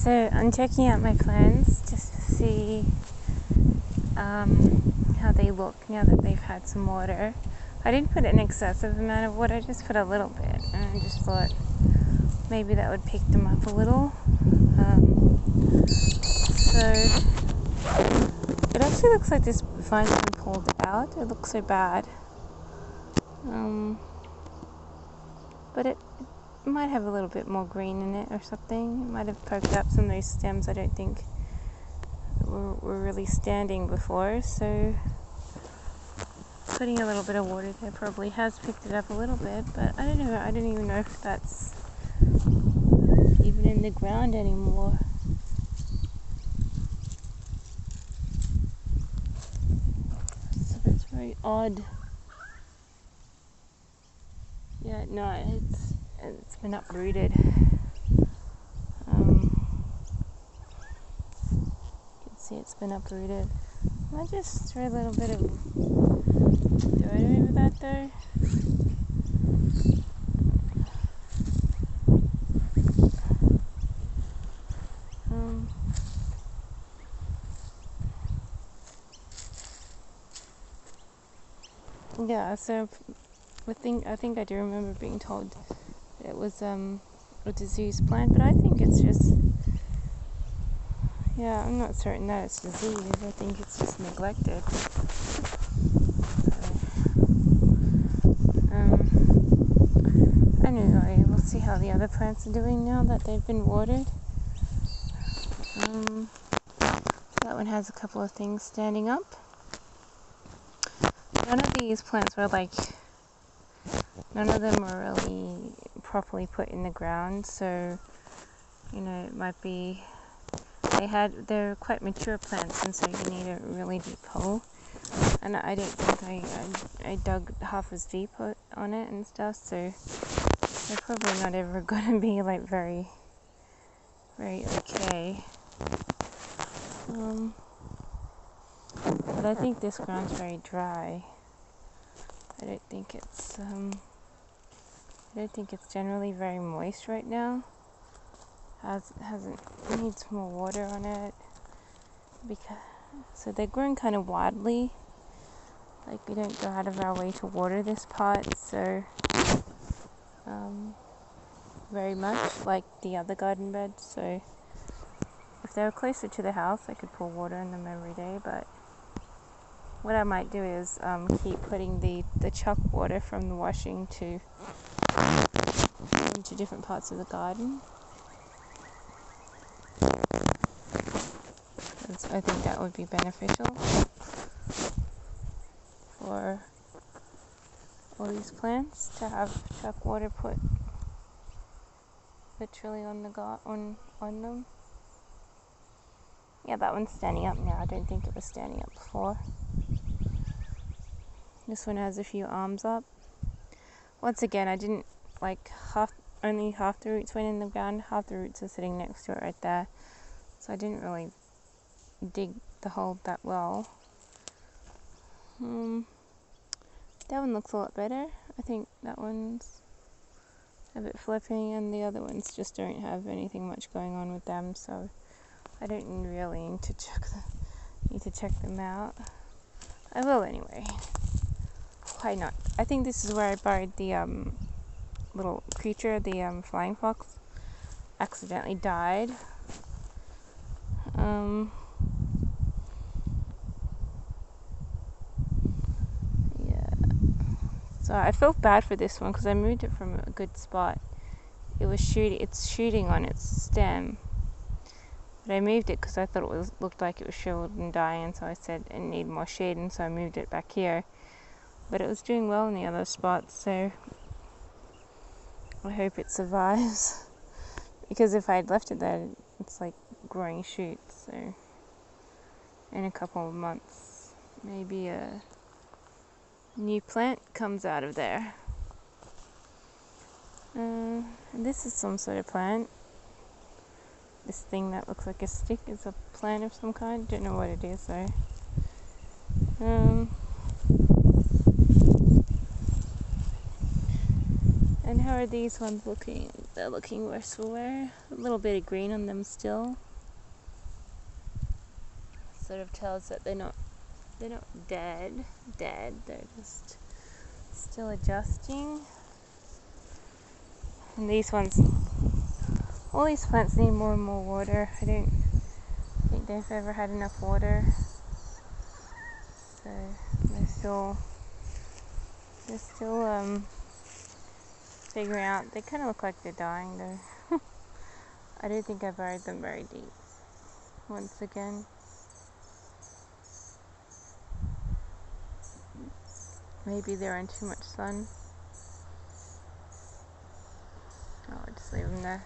So I'm checking out my plants just to see how they look now that they've had some water. I didn't put an excessive amount of water, I just put a little bit, and I just thought maybe that would pick them up a little. So it actually looks like this vine's been pulled out. It looks so bad. But it might have a little bit more green in it or something. It might have poked up some of those stems I don't think were really standing before. So putting a little bit of water there probably has picked it up a little bit, but I don't know. I don't even know if that's even in the ground anymore. So that's very odd. Yeah, no, it's been uprooted. You can see it's been uprooted. I just throw a little bit of dirt over that though. Yeah, so I think I do remember being told it was a diseased plant, but I think it's just, yeah, I'm not certain that it's disease. I think it's just neglected. Anyway, we'll see how the other plants are doing now that they've been watered. That one has a couple of things standing up. None of these plants were none of them were really properly put in the ground, so it might be they're quite mature plants, and so you need a really deep hole, and I don't think I dug half as deep on it and stuff, so they're probably not ever going to be very, very okay. But I think this ground's very dry. I don't think it's generally very moist right now. It needs more water on it, so they're growing kind of wildly. Like, we don't go out of our way to water this part, so very much like the other garden beds. So if they were closer to the house, I could pour water in them every day, but what I might do is keep putting the chuck water from the washing into different parts of the garden. I think that would be beneficial for all these plants to have chuck water put literally on them. Yeah, that one's standing up now. I don't think it was standing up before. This one has a few arms up. Once again, I didn't only half the roots went in the ground, half the roots are sitting next to it right there. So I didn't really dig the hole that well. That one looks a lot better. I think that one's a bit flipping, and the other ones just don't have anything much going on with them, so I don't really need to check them out. I will anyway. Why not? I think this is where I buried the little creature, the flying fox. Accidentally died. So I felt bad for this one because I moved it from a good spot. It's shooting on its stem, but I moved it because I thought it looked like it was shriveled and dying. So I said it needed more shade, and so I moved it back here. But it was doing well in the other spots, so I hope it survives. Because if I had left it there, it's like growing shoots. So in a couple of months, maybe a new plant comes out of there. And this is some sort of plant. This thing that looks like a stick is a plant of some kind. Don't know what it is though. And how How are these ones looking? They're looking worse for wear. A little bit of green on them still. Sort of tells that they're not dead. They're just still adjusting. And these ones, all these plants need more and more water. I don't think they've ever had enough water. So they're still figuring out. They kind of look like they're dying though. I don't think I buried them very deep. Once again. Maybe they're in too much sun. I'll just leave them there.